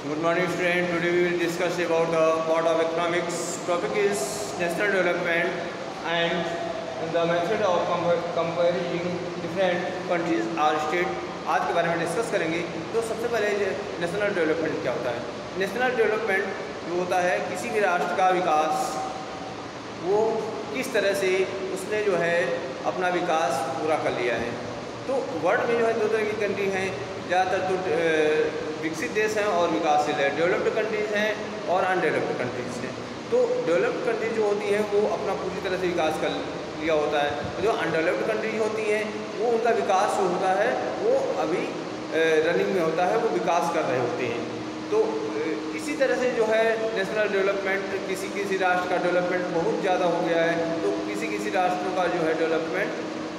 Good morning, student. Today we will discuss about the part of economics. Topic is national development and the method of comparing different countries or state. आज के बारे में discuss करेंगे। तो सबसे पहले national development क्या होता है? नेशनल डेवलपमेंट जो होता है किसी भी राष्ट्र का विकास, वो किस तरह से उसने जो है अपना विकास पूरा कर लिया है। तो वर्ल्ड में जो है दो तरह की कंट्री हैं, ज़्यादातर तो विकसित देश हैं और विकासशील है। डेवलप्ड कंट्रीज़ हैं और अनडेवलप्ड कंट्रीज़ हैं। तो डेवलप्ड कंट्री जो होती हैं वो अपना पूरी तरह से विकास कर लिया होता है। जो अनडेवलप्ड कंट्री होती हैं वो उनका विकास जो होता है वो अभी रनिंग में होता है, वो विकास कर रहे होते हैं। तो इसी तरह से जो है नेशनल डेवलपमेंट, किसी राष्ट्र का डेवलपमेंट बहुत ज़्यादा हो गया है तो किसी राष्ट्रों का जो है डेवलपमेंट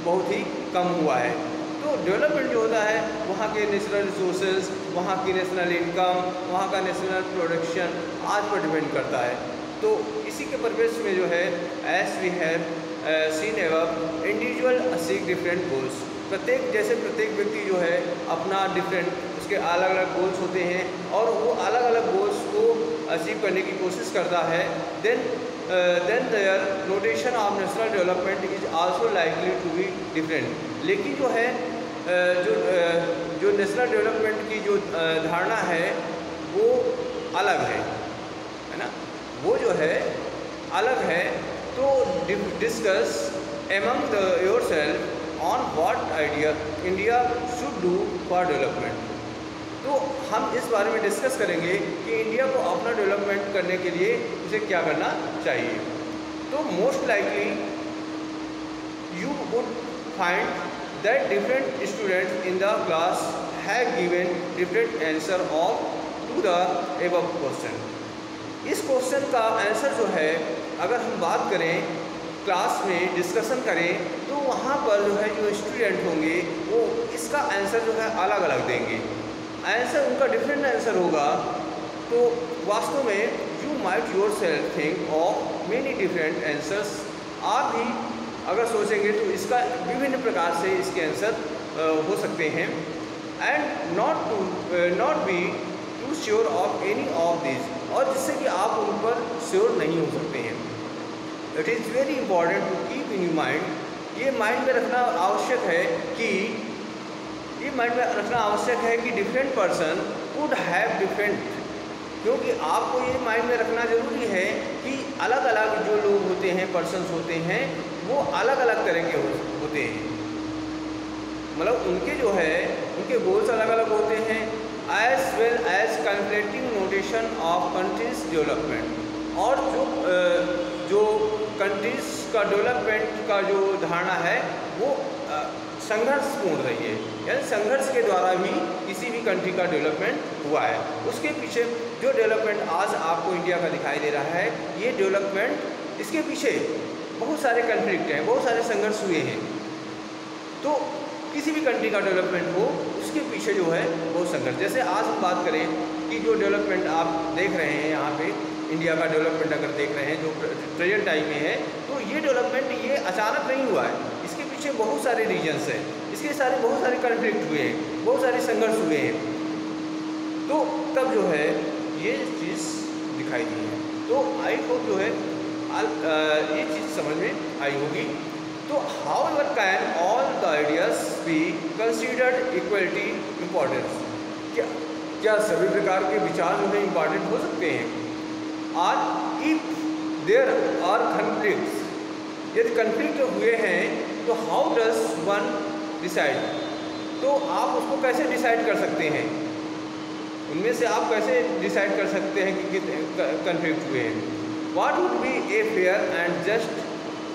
बहुत ही कम हुआ है। तो डेवलपमेंट जो होता है वहाँ के नेशनल रिसोर्सेज, वहाँ की नेशनल इनकम, वहाँ का नेशनल प्रोडक्शन आज पर डिपेंड करता है। तो इसी के परिप्रेक्ष्य में जो है as we have seen above individual achieve different goals. प्रत्येक व्यक्ति जो है अपना डिफरेंट उसके अलग अलग गोल्स होते हैं और वो अलग अलग गोल्स को अचीव करने की कोशिश करता है। Then their notation of national development is also likely to be different. लेकिन जो है जो नेशनल डेवलपमेंट की जो धारणा है वो अलग है ना, वो जो है अलग है। तो discuss among yourself on what idea India should do for development. तो हम इस बारे में डिस्कस करेंगे कि इंडिया को अपना डेवलपमेंट करने के लिए उसे क्या करना चाहिए। तो most likely you would find that different students in the class have given different answer of to the above question. इस क्वेश्चन का आंसर जो है अगर हम बात करें क्लास में डिस्कशन करें तो वहाँ पर जो है जो स्टूडेंट होंगे वो इसका आंसर जो है अलग अलग देंगे। आंसर उनका डिफरेंट आंसर होगा। तो वास्तव में you might your self think of many different answers. आप भी अगर सोचेंगे तो इसका विभिन्न प्रकार से इसके आंसर हो सकते हैं। And not be to sure of any of this, और जिससे कि आप उन पर श्योर नहीं हो सकते हैं। It is very important to keep in your mind, ये माइंड में रखना आवश्यक है कि different person would have different, क्योंकि आपको ये माइंड में रखना ज़रूरी है कि अलग अलग जो लोग होते हैं, पर्सन्स होते हैं, वो अलग अलग तरह के होते हैं। मतलब उनके जो है उनके गोल्स अलग अलग होते हैं। As well as conflicting notation of countries development, और जो कंट्रीज का डेवलपमेंट का जो धारणा है वो संघर्षपूर्ण रही है, यानी संघर्ष के द्वारा भी किसी भी कंट्री का डेवलपमेंट हुआ है। उसके पीछे जो डेवलपमेंट आज आपको इंडिया का दिखाई दे रहा है, ये डेवलपमेंट इसके पीछे बहुत सारे कन्फ्लिक्ट हैं, बहुत सारे संघर्ष हुए हैं। तो किसी भी कंट्री का डेवलपमेंट हो उसके पीछे जो है बहुत संघर्ष। जैसे आज हम बात करें कि जो डेवलपमेंट आप देख रहे हैं यहाँ पे, इंडिया का डेवलपमेंट अगर देख रहे हैं जो प्रेजेंट टाइम में है, तो ये डेवलपमेंट ये अचानक नहीं हुआ है। इसके पीछे बहुत सारे रीजन्स हैं, इसके बहुत सारे कन्फ्लिक्ट हुए हैं, बहुत सारे संघर्ष हुए हैं। तो तब जो है ये चीज़ दिखाई दी है। तो आई होप जो है ये चीज़ समझ में आई होगी। तो how ever can all the ideas be considered equality importance. क्या सभी प्रकार के विचार जो है इम्पॉर्टेंट हो सकते हैं? और इफ देयर आर कन्फ्लिक्ट्स, यदि कन्फ्लिक्ट हुए हैं तो हाउ डज वन डिसाइड, तो आप उसको कैसे डिसाइड कर सकते हैं? उनमें से आप कैसे डिसाइड कर सकते हैं कि कन्फ्लिक्ट हुए हैं? What would be a fair and just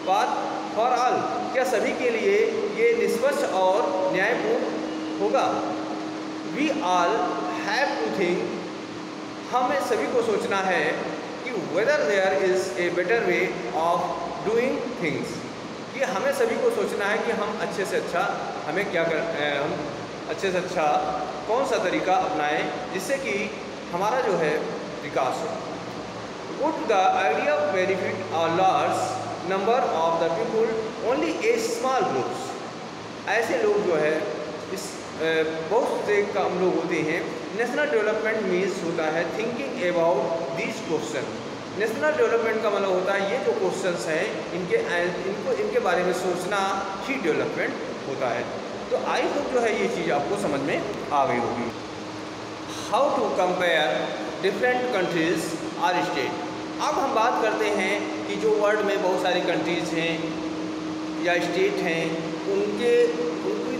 path for all, क्या सभी के लिए ये निष्पक्ष और न्यायपूर्ण होगा? We all have to think, हमें सभी को सोचना है कि whether there is a better way of doing things, कि हमें सभी को सोचना है कि हम अच्छे से अच्छा हम अच्छे से अच्छा कौन सा तरीका अपनाएं जिससे कि हमारा जो है विकास हो। Would the idea of benefit और large number of the people only a small groups, ऐसे लोग जो है इस बहुत से कम लोग होते हैं नेशनल डेवलपमेंट मीन्स होता है thinking about this question. National development का मतलब होता है ये जो क्वेश्चंस हैं इनके बारे में सोचना ही डेवलपमेंट होता है। तो आई होप जो है ये चीज़ आपको समझ में आ गई होगी। How to compare different countries और स्टेट। अब हम बात करते हैं कि जो वर्ल्ड में बहुत सारी कंट्रीज़ हैं या स्टेट हैं उनकी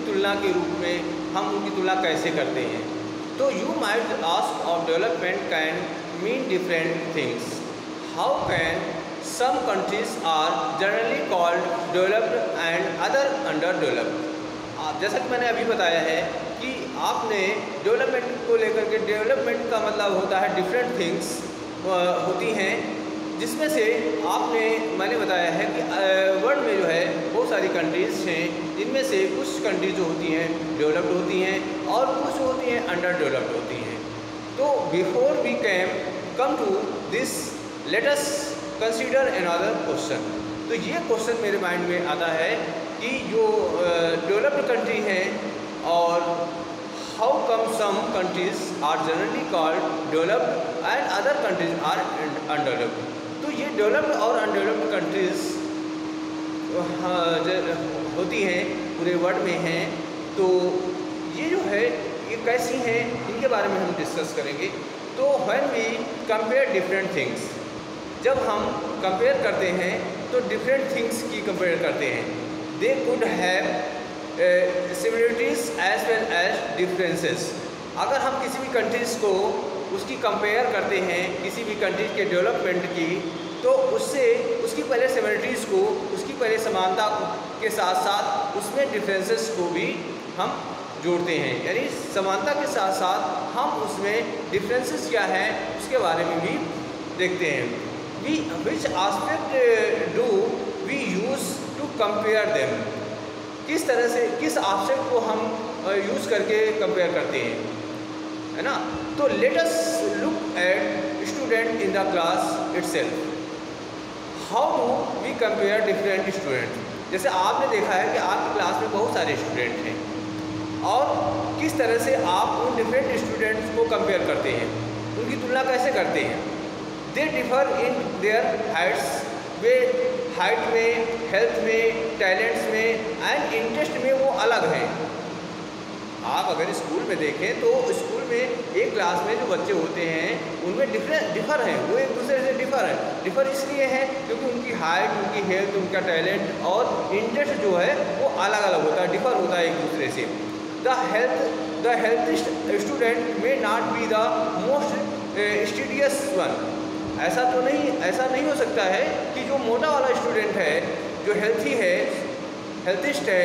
तुलना के रूप में हम उनकी तुलना कैसे करते हैं। तो you might ask of development can mean different things. How can some countries are generally called developed and other underdeveloped. जैसा कि मैंने अभी बताया है कि आपने डेवलपमेंट को लेकर के, डेवलपमेंट का मतलब होता है डिफरेंट थिंग्स होती हैं, जिसमें से मैंने बताया है कि वर्ल्ड में जो है बहुत सारी कंट्रीज़ हैं, जिनमें से कुछ कंट्रीज जो होती हैं डेवलप्ड होती हैं और कुछ होती हैं अंडर डेवलप्ड होती हैं। तो before we come to this let us consider another question. तो ये क्वेश्चन मेरे माइंड में आता है कि जो डेवलप्ड कंट्री हैं और how come some countries are generally called developed and other countries are undeveloped. तो ये डेवलप्ड और अनडेवलप्ड कंट्रीज होती हैं पूरे वर्ल्ड में हैं। तो ये जो है ये कैसी हैं इनके बारे में हम डिस्कस करेंगे। तो when we compare different things, जब हम कंपेयर करते हैं तो डिफरेंट थिंग्स की कंपेयर करते हैं। They could have similarities as well as differences. अगर हम किसी भी कंट्रीज़ को उसकी कंपेयर करते हैं किसी भी कंट्रीज के डेवलपमेंट की, तो उसकी पहले सिमिलरिटीज़ को, उसकी पहले समानता के साथ साथ उसमें डिफरेंसेस को भी हम जोड़ते हैं। यानी समानता के साथ साथ हम उसमें डिफरेंसेस क्या हैं उसके बारे में भी देखते हैं। Which aspect do we use to compare them. किस तरह से किस आस्पेक्ट को हम यूज़ करके कंपेयर करते हैं, है ना। तो let us look at student in the class itself. How do we compare different student. जैसे आपने देखा है कि आपकी क्लास में बहुत सारे स्टूडेंट हैं और किस तरह से आप उन डिफरेंट स्टूडेंट्स को कंपेयर करते हैं, उनकी तुलना कैसे करते हैं। They differ in their Heights, way height में, हेल्थ में, टैलेंट्स में एंड इंटरेस्ट में वो अलग हैं। आप अगर स्कूल में देखें तो स्कूल में एक क्लास में जो बच्चे होते हैं उनमें डिफर हैं, वो एक दूसरे से डिफर हैं। डिफर इसलिए है क्योंकि उनकी हाइट, उनकी हेल्थ, उनका टैलेंट और इंटरेस्ट जो है वो अलग अलग होता है, डिफर होता है एक दूसरे से। द हेल्थ स्टूडेंट में not be the most studious one. ऐसा नहीं हो सकता है कि जो मोटा वाला स्टूडेंट है, जो हेल्थी है, हेल्थिस्ट है,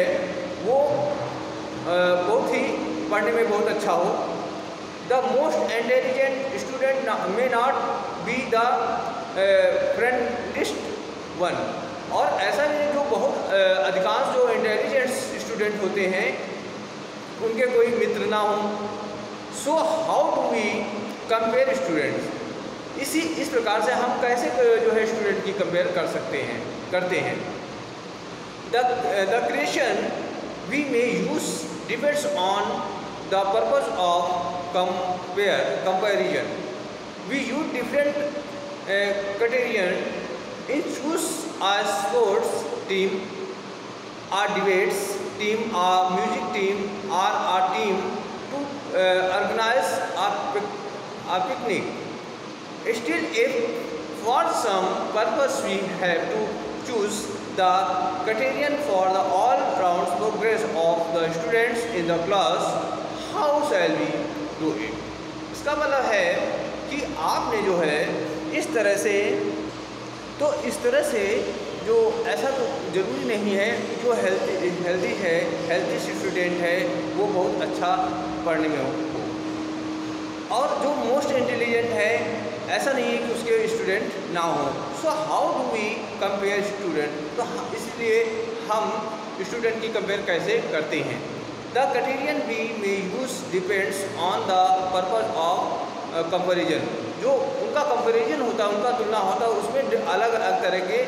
वो बहुत ही पढ़ने में बहुत अच्छा हो। The most intelligent student may not be the friendliest one. और ऐसा नहीं, जो बहुत अधिकांश जो इंटेलिजेंट स्टूडेंट होते हैं उनके कोई मित्र ना हो। So how do we compare students. इस प्रकार से हम कैसे जो है स्टूडेंट की कंपेयर करते हैं। The criterion we may use depends on the purpose of comparison. We use different criterion in choose a sports team, a debates team, a music team और a team to organise a picnic. Still, if for some purpose we have to choose the criterion for the all-round progress of the students in the class, how shall we do it? इसका मतलब है कि आपने जो है इस तरह से जो ऐसा तो ज़रूरी नहीं है कि जो हेल्दी स्टूडेंट है वो बहुत अच्छा पढ़ने में हो, और जो मोस्ट इंटेलिजेंट है ऐसा नहीं है कि उसके स्टूडेंट ना हो। So how do we compare student. तो इसलिए हम स्टूडेंट की कंपेयर कैसे करते हैं। The criterion we may use depends on the purpose of comparison. जो उनका कंपेरिजन होता है, उनका तुलना होता है, उसमें अलग अलग तरह के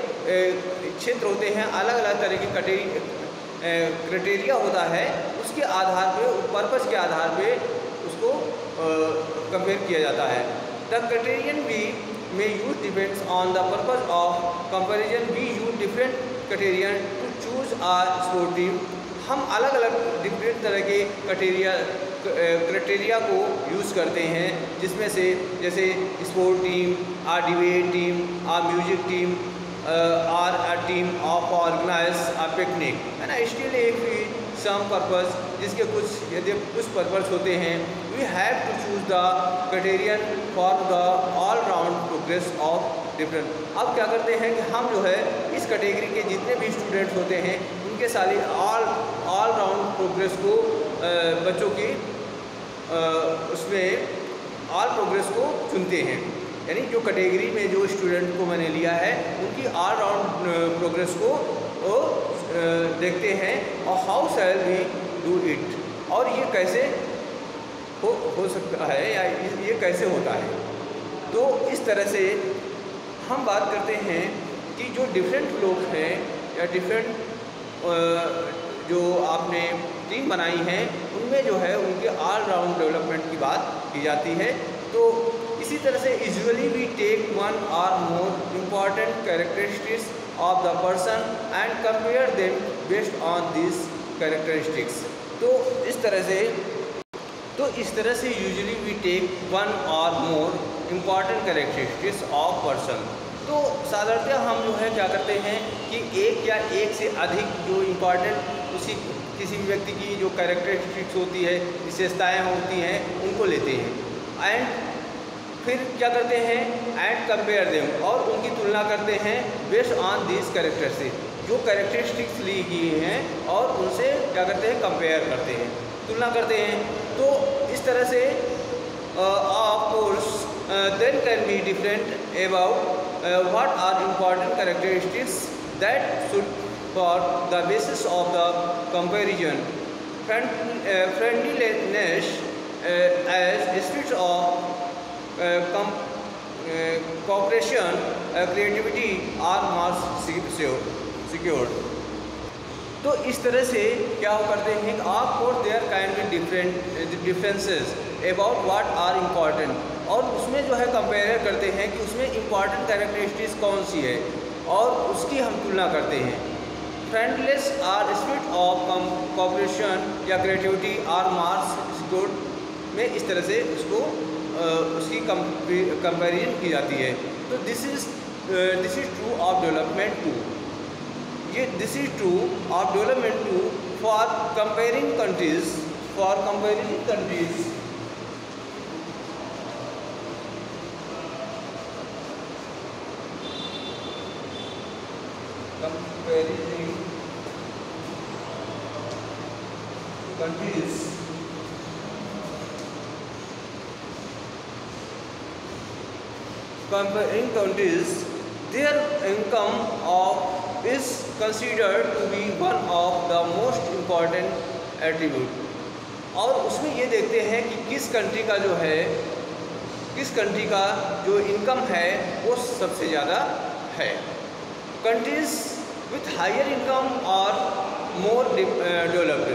क्षेत्र होते हैं, अलग अलग तरह के क्राइटेरिया होता है। उसके आधार पे, पर्पज के आधार पे उसको कंपेयर किया जाता है। The criterion we may use depends on the purpose of comparison. We use different criterion to choose our sport team. हम अलग अलग डिफरेंट तरह के क्राइटेरिया को यूज़ करते हैं, जिसमें से जैसे sport team, or debate team, or music team, or a team of organise a picnic, है ना। स्टिल एक सम पर्पस, जिसके कुछ यदि कुछ पर्पस होते हैं, we have to choose the criterion for the all round progress of different. अब क्या करते हैं कि हम जो है इस कैटेगरी के जितने भी स्टूडेंट्स होते हैं उनके सारे ऑल राउंड प्रोग्रेस को बच्चों की उसमें ऑल प्रोग्रेस को चुनते हैं, यानी जो कैटेगरी में जो स्टूडेंट को मैंने लिया है उनकी ऑल राउंड प्रोग्रेस को देखते हैं, और how shall we do it, और ये कैसे हो सकता है या ये कैसे होता है। तो इस तरह से हम बात करते हैं कि जो डिफरेंट लोग हैं या डिफरेंट जो आपने टीम बनाई है उनमें जो है उनके ऑल राउंड डेवलपमेंट की बात की जाती है। तो इसी तरह से यूजुअली वी टेक वन और more important characteristics of the person and compare them based on this characteristics. तो इस तरह से यूजुअली वी टेक वन और more important characteristics of person. तो साधारणतः हम जो है क्या करते हैं कि एक या एक से अधिक जो इम्पॉर्टेंट किसी भी व्यक्ति की जो कैरेक्टरिस्टिक्स होती है, विशेषताएँ होती हैं, उनको लेते हैं एंड फिर क्या करते हैं एंड कंपेयर देम, और उनकी तुलना करते हैं बेस्ड ऑन दिस कैरेक्टर से, जो कैरेक्टरिस्टिक्स ली गई हैं और उनसे क्या करते हैं कंपेयर करते हैं, तुलना करते हैं। तो इस तरह से of course then can be different about what are important characteristics that should for the basis of the comparison. Friendliness as spirit of cooperation, creativity are more secured। तो इस तरह से क्या करते हैं कि of course there can be differences about what are important, और उसमें जो है कंपेयर करते हैं कि उसमें इम्पॉर्टेंट कैरेक्टरिस्टिक्स कौन सी है और उसकी हम तुलना करते हैं। फ्रेंडलेस आर स्पिरिट ऑफ कोऑपरेशन या क्रिएटिविटी आर मार्क्स सिक्योर्ड में इस तरह से उसको उसकी कंपैरिजन की जाती है। तो this is true of development too, ये this is true of development too for comparing countries, for comparing countries comparing countries, their income is considered to be one of the most important attribute। और उसमें ये देखते हैं कि किस country का जो है, किस कंट्री का जो इनकम है वो सबसे ज़्यादा है। कंट्रीज विथ हायर इनकम और more developed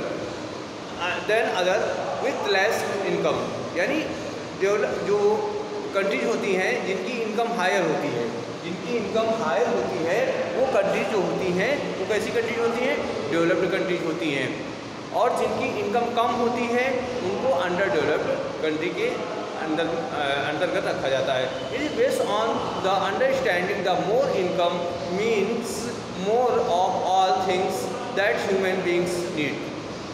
than other with less income, यानी जो कंट्रीज होती हैं जिनकी इनकम हायर होती है, जिनकी इनकम हायर होती है वो कंट्रीज जो होती हैं वो कैसी कंट्रीज होती हैं, डेवलप्ड कंट्रीज होती हैं, और जिनकी इनकम कम होती है उनको अंडर डेवलप्ड कंट्री के अंतर्गत रखा जाता है। It is based on the understanding the more income means more of all things that human beings need.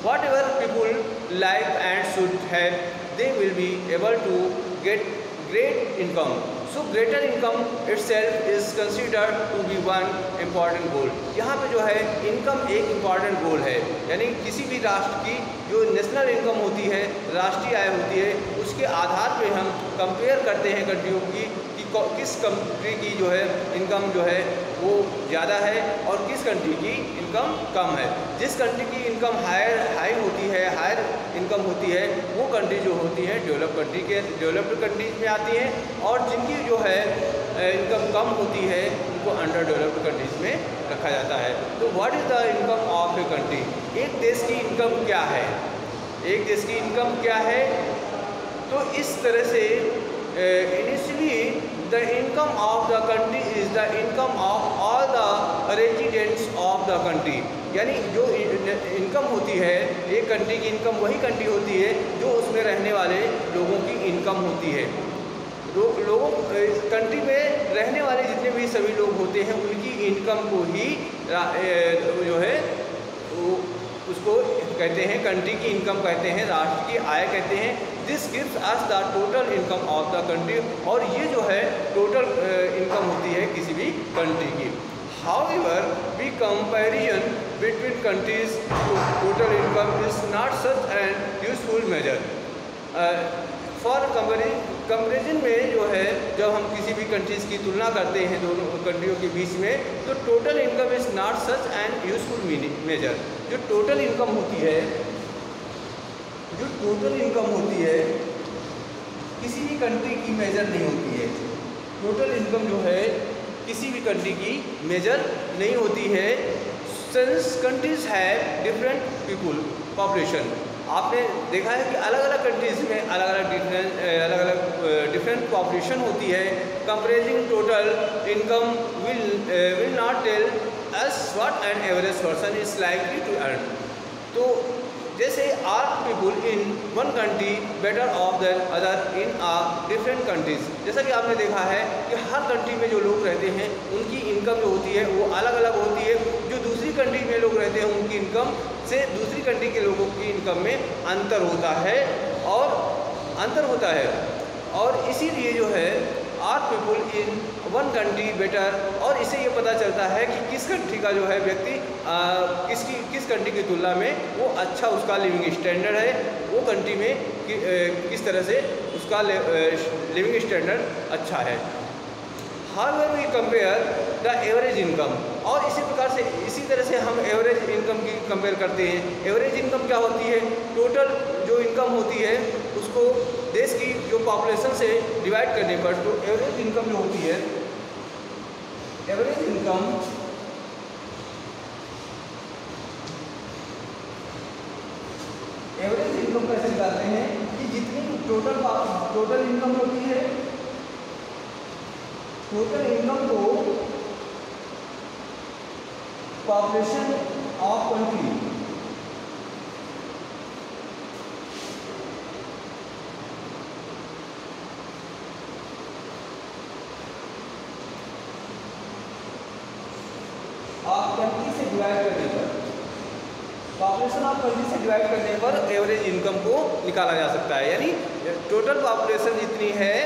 Whatever people like and should have, they will be able to get great income. So greater income itself is considered to be one important goal। यहाँ पे जो है income एक important गोल है, यानी किसी भी राष्ट्र की जो नेशनल इनकम होती है, राष्ट्रीय आय होती है, उसके आधार पे हम कंपेयर करते हैं कंट्रियों की कि किस कंट्री की जो है इनकम जो है वो ज़्यादा है और किस कंट्री की इनकम कम है। जिस कंट्री की इनकम हाई होती है, हायर इनकम होती है, वो कंट्री जो होती है डेवलप्ड कंट्रीज में आती हैं, और जिनकी जो है इनकम कम होती है उनको अंडर डेवलप्ड कंट्रीज में रखा जाता है। तो what is the income of a country? एक देश की इनकम क्या है, एक देश की इनकम क्या है? तो इस तरह से initially the income of the country is the income of all the residents of the country, यानी जो इनकम होती है एक कंट्री की इनकम वही कंट्री होती है जो उसमें रहने वाले लोगों की इनकम होती है। लोगों कंट्री में रहने वाले जितने भी सभी लोग होते हैं उनकी इनकम को ही जो है उसको कहते हैं कंट्री की इनकम कहते हैं, राष्ट्र की आय कहते हैं। This gives us the total income of the country, और ये जो है टोटल इनकम होती है किसी भी कंट्री की। However we comparison between countries total income is not such an useful measure. For comparison में जो है जब हम किसी भी कंट्रीज़ की तुलना करते हैं दोनों कंट्रियों के बीच में, तो total income is not such an useful measure. जो टोटल इनकम होती है किसी भी कंट्री की मेजर नहीं होती है। टोटल इनकम जो है किसी भी कंट्री की मेजर नहीं होती है। Since countries have different people population, आपने देखा है कि अलग अलग कंट्रीज़ में अलग अलग डिफरेंट पॉपुलेशन होती है। Comparing total income will not tell us what an average person is likely to earn. तो जैसे are people in one country better off than other in different countries, जैसा कि आपने देखा है कि हर कंट्री में जो लोग रहते हैं उनकी इनकम जो होती है वो अलग अलग होती है। जो दूसरी कंट्री में लोग रहते हैं उनकी इनकम से दूसरी कंट्री के लोगों की इनकम में अंतर होता है और इसीलिए जो है are people in one country better, और इससे ये पता चलता है कि किस कंट्री का जो है व्यक्ति किस कंट्री की तुलना में वो अच्छा उसका लिविंग स्टैंडर्ड है, वो कंट्री में किस तरह से उसका लिविंग स्टैंडर्ड अच्छा है। However we compare the average income, और इसी तरह से हम एवरेज इनकम की कंपेयर करते हैं। एवरेज इनकम क्या होती है? टोटल जो इनकम होती है उसको देश की जो पॉपुलेशन से डिवाइड करने पर, तो एवरेज इनकम जो होती है, एवरेज इनकम कैसे निकालते हैं कि जितनी टोटल इनकम होती है, टोटल इनकम को population of country, of country से डिवाइड करने पर, पॉपुलेशन ऑफ कंट्री से डिवाइड करने पर एवरेज इनकम को निकाला जा सकता है। यानी टोटल पॉपुलेशन जितनी है,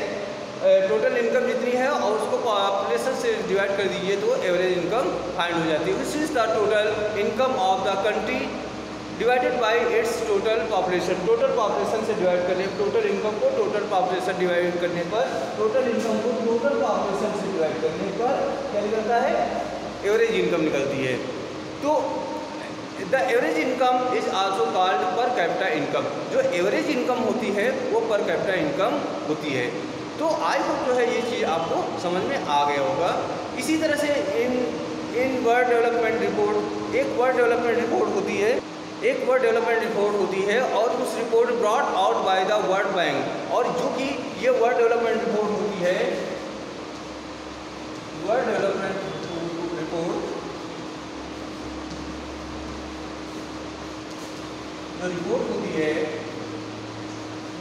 टोटल इनकम जितनी है और उसको पॉपुलेशन से डिवाइड कर दीजिए तो एवरेज इनकम फाइंड हो जाती है। Which is the total income of the country divided by it's total population. Total population से डिवाइड करने, टोटल इनकम को टोटल पॉपुलेशन डिवाइड करने पर, टोटल इनकम को टोटल पॉपुलेशन से डिवाइड करने पर क्या निकलता है? एवरेज इनकम निकलती है। तो the average income is also called पर कैपिटा इनकम। जो एवरेज इनकम होती है वो पर कैपिटा इनकम होती है। तो आई होप जो है ये चीज़ आपको समझ में आ गया होगा। इसी तरह से इन वर्ल्ड डेवलपमेंट रिपोर्ट, एक वर्ल्ड डेवलपमेंट रिपोर्ट होती है और उस report brought out by the world bank, और जो कि ये वर्ल्ड डेवलपमेंट रिपोर्ट होती है, वर्ल्ड डेवलपमेंट रिपोर्ट जो रिपोर्ट होती है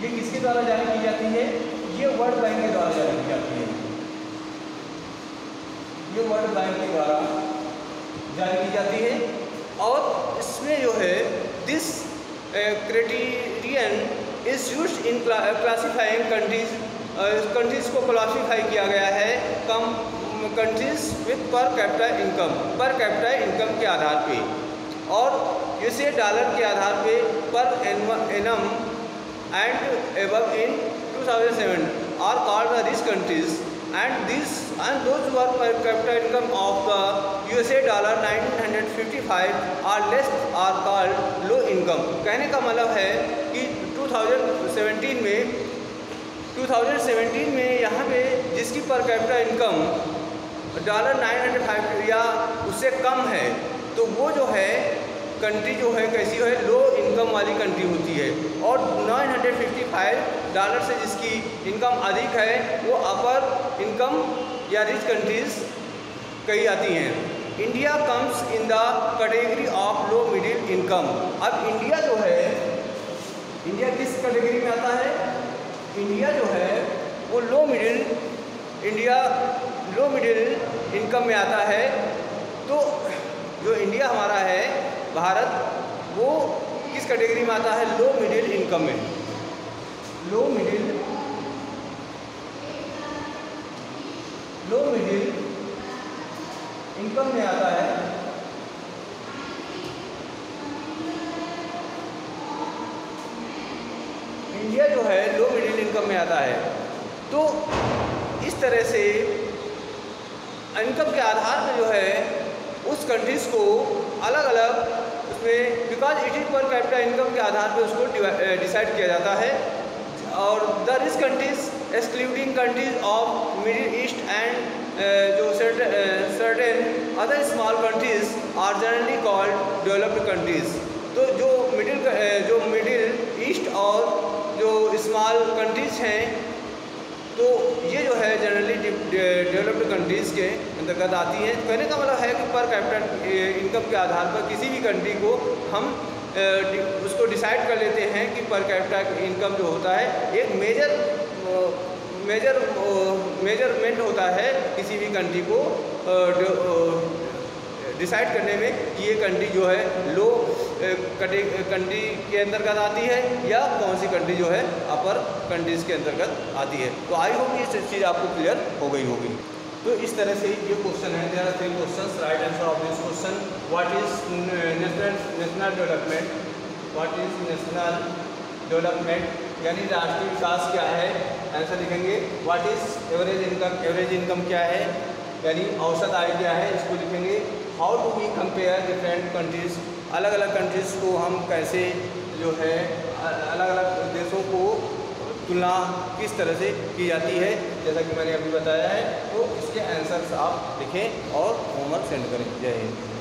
ये किसके द्वारा जारी की जाती है? ये वर्ल्ड बैंक के द्वारा जारी की जाती है। ये वर्ल्ड बैंक के द्वारा जारी की जाती है और इसमें जो है this criterion is used in classifying countries को क्लासीफाई किया गया है कंट्रीज विथ पर कैपिटा इनकम के आधार पे, और यूएसए डॉलर के आधार पे per annum and above in 2007 are called these countries, and those who are per capita income of the USA dollar 1955 are less are called low income। कहने का मतलब है कि 2017 में यहाँ पे जिसकी पर कैपिटा इनकम $905 या उससे कम है, तो वो जो है कंट्री जो है कैसी है? लो इनकम वाली कंट्री होती है। और $955 से इनकम अधिक है वो अपर इनकम या रिच कंट्रीज कही जाती हैं। India comes in the category of low middle income. अब इंडिया जो है, इंडिया किस कैटेगरी में आता है? इंडिया जो है वो लो मिडिल इनकम में आता है। तो जो इंडिया हमारा है, भारत, वो किस कैटेगरी में आता है? लो मिडिल इनकम में। लो मिडिल इनकम में आता है। इंडिया जो है लो मिडिल इनकम में आता है। तो इस तरह से इनकम के आधार पर जो है उस कंट्रीज़ को अलग अलग उसमें, because it is per capita income के आधार पर उसको डिसाइड किया जाता है। और the rich countries excluding countries of Middle East and जो certain other small countries are generally called developed countries. तो जो मिडिल ईस्ट और जो स्मॉल कंट्रीज हैं, तो ये जो है जनरली डेवलप्ड कंट्रीज़ के अंतर्गत आती हैं। कहने का मतलब है कि पर कैपिटल इनकम के आधार पर किसी भी कंट्री को हम उसको डिसाइड कर लेते हैं कि पर कैपिटल इनकम जो होता है एक मेजरमेंट होता है किसी भी कंट्री को डिसाइड करने में कि ये कंट्री जो है लो कंट्री के अंतर्गत आती है या कौन सी कंट्री जो है अपर कंट्रीज़ के अंतर्गत आती है। तो आई होप ये चीज़ आपको क्लियर हो गई होगी। तो इस तरह से ये क्वेश्चन है, there are 3 questions. Right answer of this question, what is national development, what is national development यानी राष्ट्रीय विकास क्या है? आंसर लिखेंगे। What is average income, average income क्या है यानी औसत आय क्या है, इसको लिखेंगे। How do we compare different countries, अलग अलग कंट्रीज़ को हम कैसे जो है अलग अलग देशों को तुलना किस तरह से की जाती है, जैसा कि मैंने अभी बताया है। तो इसके आंसर्स आप लिखें और होमवर्क सेंड करें। जय हिंद।